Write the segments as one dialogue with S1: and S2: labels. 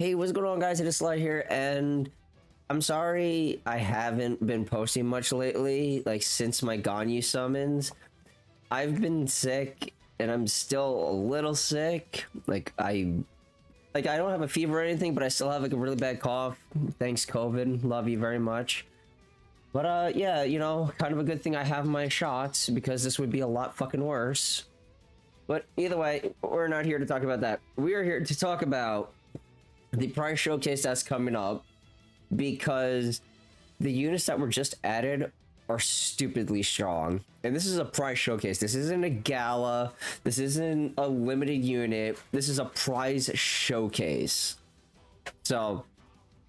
S1: Hey, what's going on, guys? It is Slide here, and I'm sorry I haven't been posting much lately, like since my Ganyu summons. I've been sick, and I'm still a little sick. I don't have a fever or anything, but I still have like a really bad cough. Thanks, COVID. Love you very much. But yeah, you know, kind of a good thing I have my shots because this would be a lot fucking worse. But either way, we're not here to talk about that. We are here to talk about the prize showcase that's coming up, because the units that were just added are stupidly strong. And this is a prize showcase. This isn't a gala. This isn't a limited unit. This is a prize showcase. So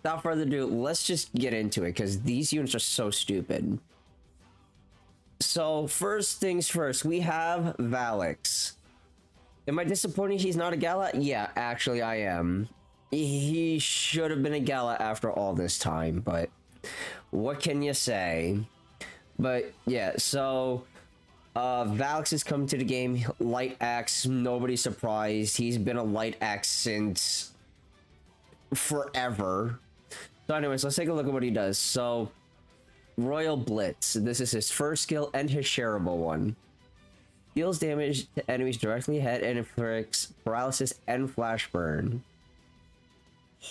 S1: without further ado, let's just get into it, because these units are so stupid. So first things first, we have Valyx. Am I disappointed he's not a gala? Yeah, actually I am. He should have been a gala after all this time, but what can you say? But yeah, so Valyx has come to the game. Light axe, nobody's surprised. He's been a light axe since forever. So anyways, let's take a look at what he does. So Royal Blitz, this is his first skill and his shareable one. Deals damage to enemies directly ahead and inflicts paralysis and flash burn.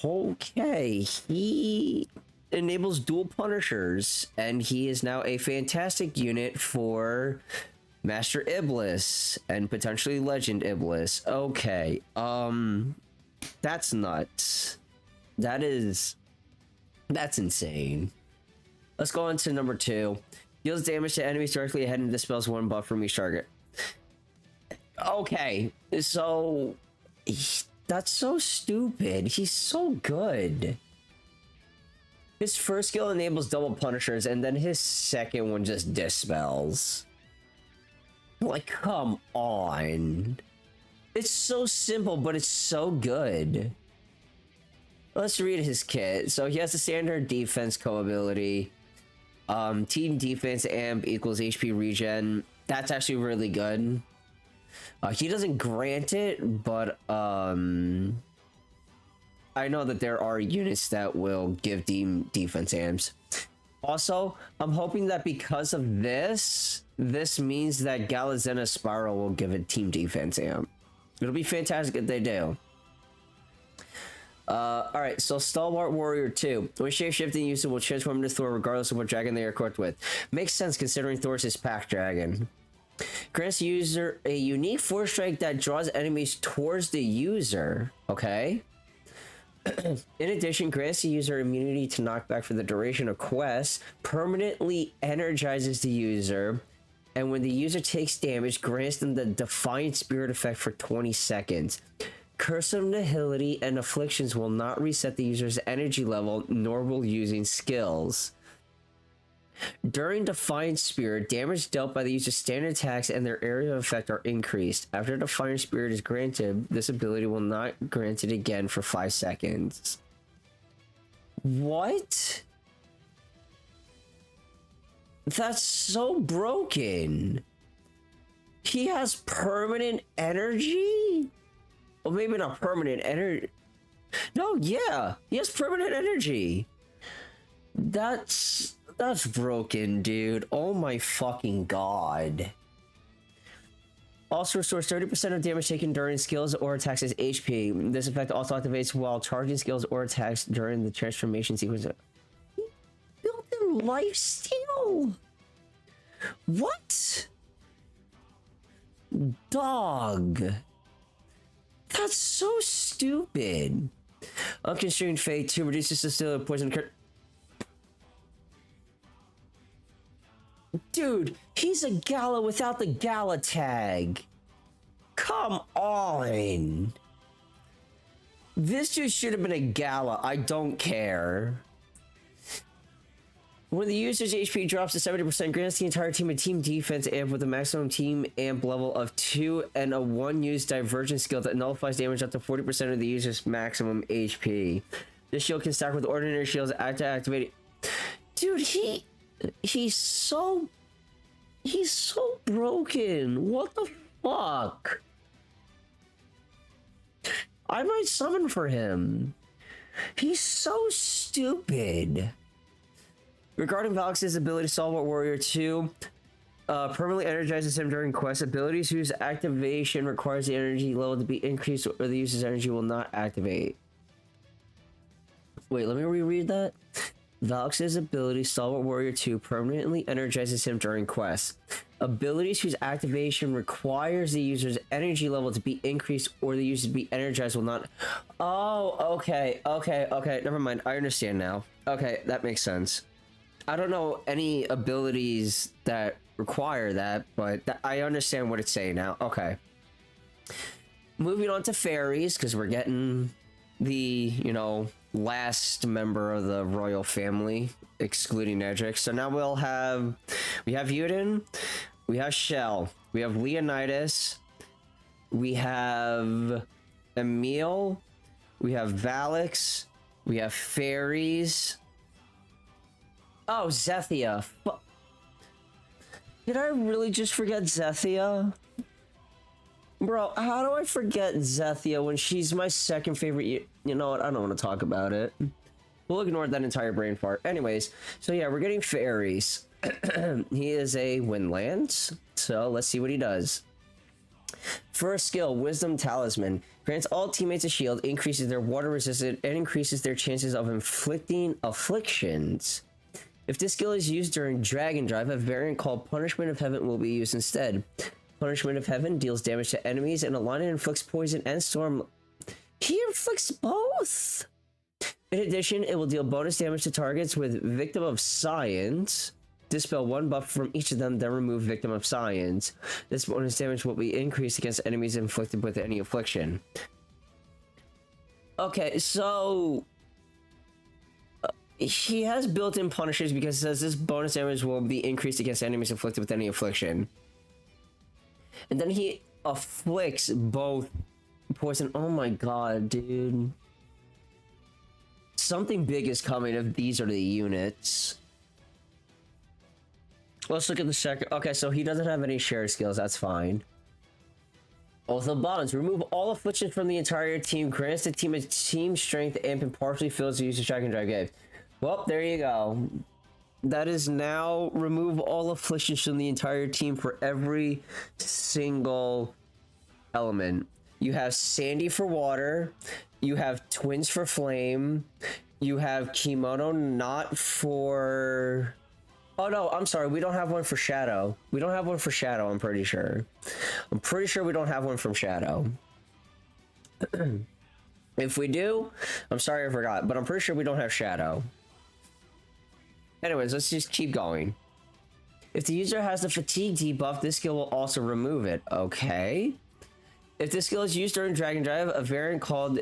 S1: Okay, he enables dual punishers, and he is now a fantastic unit for Master Iblis and potentially Legend Iblis. Okay, that's nuts. That's insane. Let's go on to number 2. Deals damage to enemies directly ahead and dispels one buff from each target. Okay, so that's so stupid. He's so good. His first skill enables double punishers, and then his second one just dispels. Like, come on. It's so simple, but it's so good. Let's read his kit. So he has the standard defense co-ability. Team defense amp equals HP regen. That's actually really good. He doesn't grant it, but I know that there are units that will give team defense amps. Also, I'm hoping that because of this means that Galazena Spiral will give a team defense amp. It'll be fantastic if they do. Alright, so Stalwart Warrior 2. When shape-shifting user will transform into Thor regardless of what dragon they are equipped with. Makes sense considering Thor's his pack dragon. Grants the user a unique force strike that draws enemies towards the user. Okay. In addition, grants the user immunity to knockback for the duration of quests, permanently energizes the user, and when the user takes damage, grants them the Defiant Spirit effect for 20 seconds. Curse of Nihility and Afflictions will not reset the user's energy level, nor will using skills. During Defiant Spirit, damage dealt by the user's standard attacks and their area of effect are increased. After Defiant Spirit is granted, this ability will not grant it again for 5 seconds. What? That's so broken. He has permanent energy? Well, maybe not permanent energy. No, yeah, he has permanent energy. That's broken, dude. Oh my fucking god. Also restores 30% of damage taken during skills or attacks as HP. This effect also activates while charging skills or attacks during the transformation sequence. Built-in lifesteal? What? Dog. That's so stupid. Unconstrained Fate 2 reduces the still poison. Dude, he's a gala without the gala tag. Come on. This dude should have been a gala. I don't care. When the user's HP drops to 70%, grants the entire team a team defense amp with a maximum team amp level of 2 and a 1-use divergent skill that nullifies damage up to 40% of the user's maximum HP. This shield can stack with ordinary shields after activating. Dude, he's so broken. What the fuck? I might summon for him. He's so stupid. Regarding Valyx's ability to Stalwart Warrior 2, permanently energizes him during quest. Abilities whose activation requires the energy level to be increased or the user's energy will not activate. Wait, let me reread that. Valyx's ability, Stalwart Warrior 2, permanently energizes him during quests. Abilities whose activation requires the user's energy level to be increased or the user to be energized will not... Oh, okay, never mind. I understand now. Okay, that makes sense. I don't know any abilities that require that, but I understand what it's saying now. Okay. Moving on to Fairies, because we're getting the, you know, last member of the royal family, excluding Edric. So now we have Yuden, we have Shell, we have Leonidas, we have Emil, we have Valyx, we have Fairies. Oh, Zethia. Did I really just forget Zethia? Bro, how do I forget Zethia when she's my second favorite? You know what? I don't want to talk about it. We'll ignore that entire brain fart. Anyways, so yeah, we're getting Fairies. He is a Windlands, so let's see what he does. First skill, Wisdom Talisman. Grants all teammates a shield, increases their water resistance, and increases their chances of inflicting afflictions. If this skill is used during Dragon Drive, a variant called Punishment of Heaven will be used instead. Punishment of Heaven deals damage to enemies and a line inflicts poison and storm. He inflicts both! In addition, it will deal bonus damage to targets with Victim of Science. Dispel one buff from each of them, then remove Victim of Science. This bonus damage will be increased against enemies inflicted with any affliction. Okay, so... he has built-in punishers because it says this bonus damage will be increased against enemies inflicted with any affliction. And then he afflicts both poison. Oh my god, dude. Something big is coming if these are the units. Let's look at the second. Okay, so he doesn't have any shared skills. That's fine. Oath of Bonds. Remove all afflictions from the entire team. Grants the team a team strength amp and partially fills the user's Dragon Drive gauge. Well, there you go. That is now remove all afflictions from the entire team for every single element. You have Sandy for water. You have Twins for flame. You have Kimono not for... Oh no, I'm sorry. We don't have one for Shadow. We don't have one for Shadow, I'm pretty sure. I'm pretty sure we don't have one from Shadow. If we do, I'm sorry I forgot, but I'm pretty sure we don't have Shadow. Anyways, let's just keep going. If the user has the fatigue debuff, this skill will also remove it. Okay. If this skill is used during Dragon Drive, a variant called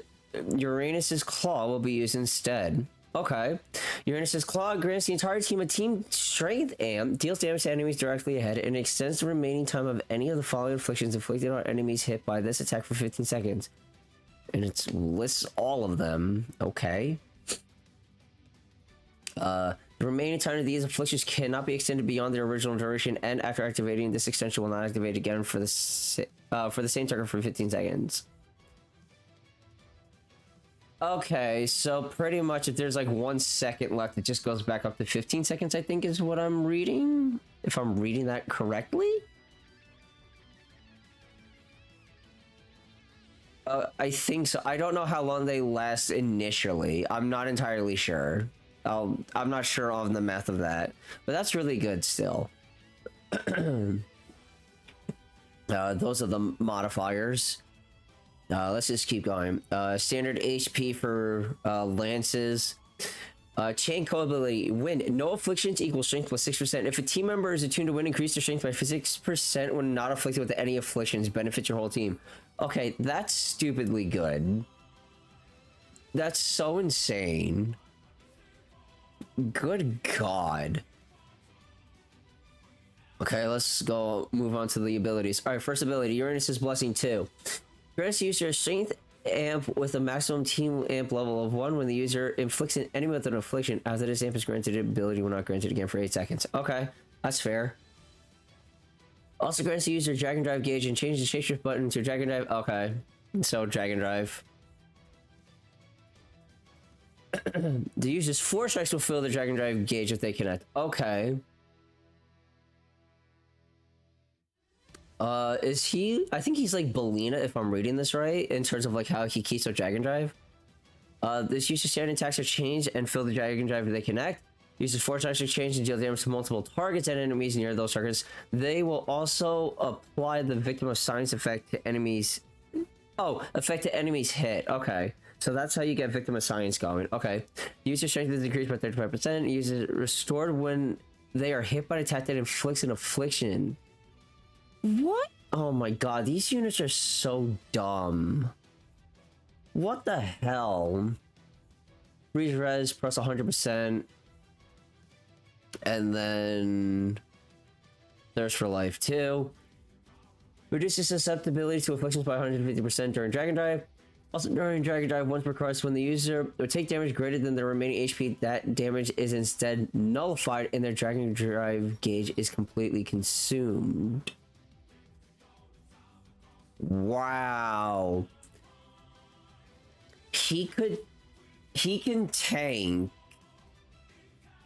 S1: Uranus's Claw will be used instead. Okay. Uranus's Claw grants the entire team a team strength amp, deals damage to enemies directly ahead, and extends the remaining time of any of the following afflictions inflicted on enemies hit by this attack for 15 seconds. And it lists all of them. Okay. The remaining time of these afflictions cannot be extended beyond their original duration, and after activating, this extension will not activate again for the same target for 15 seconds. Okay, so pretty much if there's like 1 second left, it just goes back up to 15 seconds, I think is what I'm reading. If I'm reading that correctly? I think so. I don't know how long they last initially. I'm not entirely sure. I'm not sure on the math of that, but that's really good still. Those are the modifiers. Let's just keep going. Standard HP for lances. Chain code ability. Wind. No afflictions equals strength plus 6%. If a team member is attuned to wind, increase their strength by 6% when not afflicted with any afflictions. Benefits your whole team. Okay, that's stupidly good. That's so insane. Good God. Okay, let's go move on to the abilities. Alright, first ability, Uranus's Blessing 2. Grants the user a strength amp with a maximum team amp level of 1 when the user inflicts an enemy with an affliction. After this amp is granted, the ability will not grant it again for 8 seconds. Okay, that's fair. Also grants the user Dragon Drive gauge and changes the shapeshift button to Dragon Drive. Okay, so Dragon Drive. The user's 4 strikes will fill the Dragon Drive gauge if they connect. Okay. Is he? I think he's like Belina, if I'm reading this right, in terms of like how he keeps a Dragon Drive. This user's standing attacks are changed and fill the Dragon Drive if they connect. Uses 4 attacks are changed and deal damage to multiple targets and enemies near those targets. They will also apply the victim of science effect to enemies. Oh, effect to enemies hit. Okay. So that's how you get victim of science going. Okay. User strength is increased by 35%. User restored when they are hit by an attack that inflicts an affliction. What? Oh my god, these units are so dumb. What the hell? Freeze res plus 100%. And then Thirst for Life too. Reduces susceptibility to afflictions by 150% during Dragon Drive. Also during Dragon Drive, once per course, when the user would take damage greater than the remaining HP, that damage is instead nullified and their Dragon Drive gauge is completely consumed. Wow. He can tank.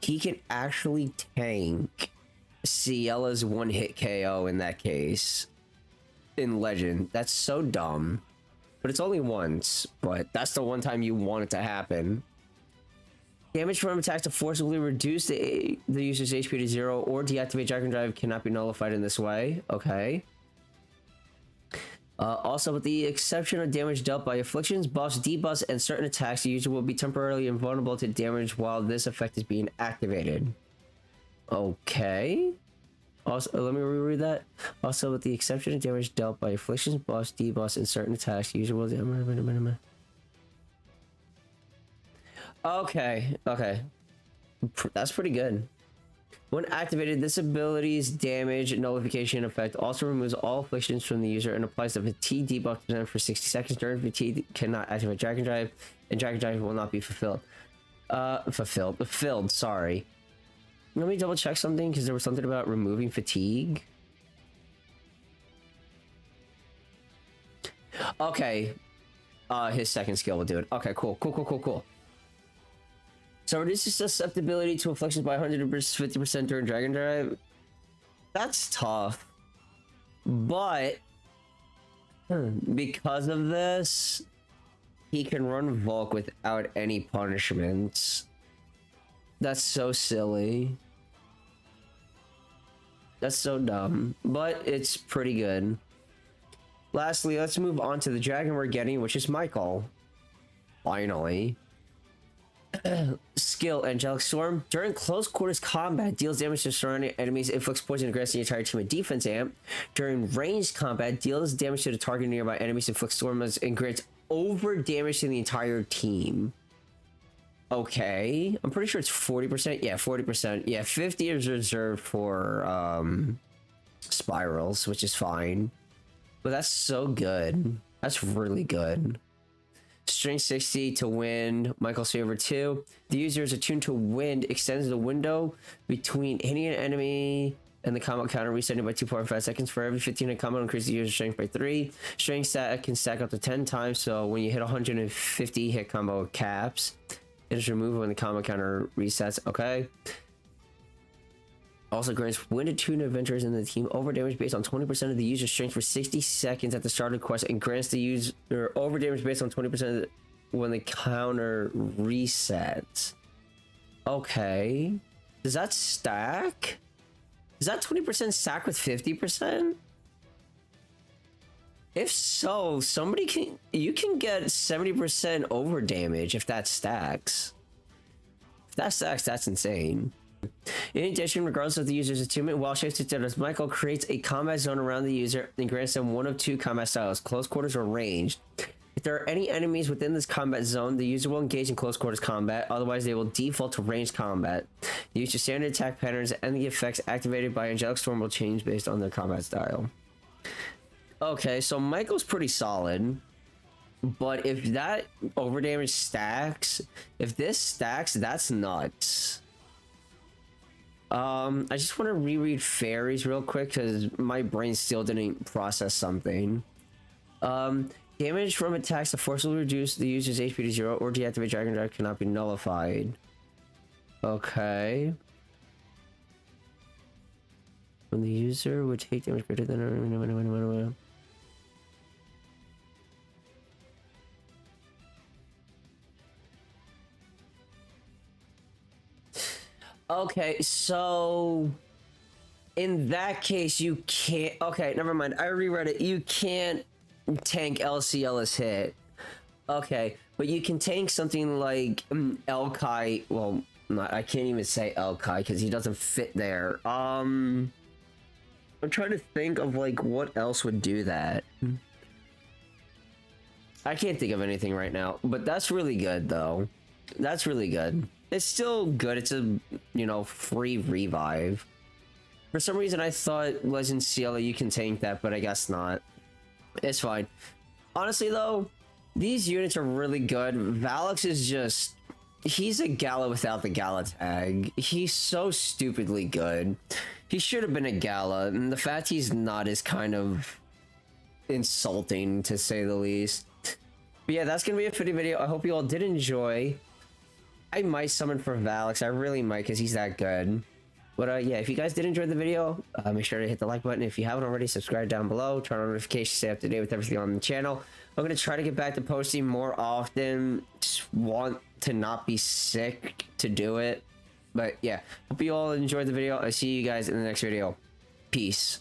S1: He can actually tank Ciella's one-hit KO in that case. In Legend. That's so dumb. But it's only once, but that's the one time you want it to happen. Damage from attacks to forcibly reduce the user's HP to 0 or deactivate Dragon Drive cannot be nullified in this way. Okay. Also, with the exception of damage dealt by afflictions, buffs, debuffs, and certain attacks, the user will be temporarily invulnerable to damage while this effect is being activated. Okay. Also, let me reread that. Also, with the exception of damage dealt by afflictions, buffs, debuffs, and certain attacks, the user will... Okay. Okay. That's pretty good. When activated, this ability's damage nullification effect also removes all afflictions from the user and applies the fatigue debuff to them for 60 seconds. During fatigue, cannot activate Dragon Drive, and Dragon Drive will not be fulfilled. Filled, sorry. Let me double check something, because there was something about removing fatigue. Okay. His second skill will do it. Okay, cool. So reduces susceptibility to afflictions by 150% during Dragon Drive. That's tough. But because of this, he can run Volk without any punishments. That's so silly. That's so dumb. But it's pretty good. Lastly, let's move on to the dragon we're getting, which is Michael. Finally. Skill Angelic Storm. During close quarters combat, deals damage to surrounding enemies, inflicts poison, and grants the entire team a defense amp. During ranged combat, deals damage to the target nearby enemies, inflicts storms, and grants over damage to the entire team. Okay, I'm pretty sure it's 40%. Yeah, 40%. Yeah, 50 is reserved for spirals, which is fine. But that's so good. That's really good. Strength 60 to wind. Michael's favorite 2. The user is attuned to wind, extends the window between hitting an enemy and the combat counter, resetting by 2.5 seconds. For every 15 hit combo, increase the user's strength by 3. Strength stat can stack up to 10 times, so when you hit 150 hit combo caps, it is removed when the combat counter resets. Okay. Also grants wind attuned adventurers in the team over damage based on 20% of the user's strength for 60 seconds at the start of the quest, and grants the user over damage based on 20% when the counter resets. Okay. Does that stack? Does that 20% stack with 50%? If so, you can get 70% over damage if that stacks. If that stacks, that's insane. In addition, regardless of the user's attunement, while shifted as Michael creates a combat zone around the user and grants them one of 2 combat styles, close quarters or ranged. If there are any enemies within this combat zone, the user will engage in close quarters combat, otherwise they will default to ranged combat. The user's standard attack patterns and the effects activated by Angelic Storm will change based on their combat style. Okay, so Michael's pretty solid. But if that overdamage stacks, if this stacks, that's nuts. I just want to reread Fairies real quick because my brain still didn't process something. Damage from attacks that forcibly reduce the user's HP to 0 or deactivate Dragon Drive cannot be nullified. Okay. When the user would take damage greater than... Okay, so in that case you can't. Okay, never mind. I reread it. You can't tank LCL's hit. Okay, but you can tank something like Elkai. Well, not, I can't even say Elkai because he doesn't fit there. I'm trying to think of like what else would do that. I can't think of anything right now, but that's really good though. That's really good. It's still good. It's a, you know, free revive. For some reason, I thought Legend Ciela you can tank that, but I guess not. It's fine. Honestly, though, these units are really good. Valyx is just... He's a Gala without the Gala tag. He's so stupidly good. He should have been a Gala, and the fact he's not is kind of insulting, to say the least. But yeah, that's gonna be it for the video. I hope you all did enjoy. I might summon for Valyx. I really might, because he's that good. But yeah, if you guys did enjoy the video, make sure to hit the like button. If you haven't already, subscribe down below. Turn on notifications, stay up to date with everything on the channel. I'm going to try to get back to posting more often. Just want to not be sick to do it. But yeah, hope you all enjoyed the video. I'll see you guys in the next video. Peace.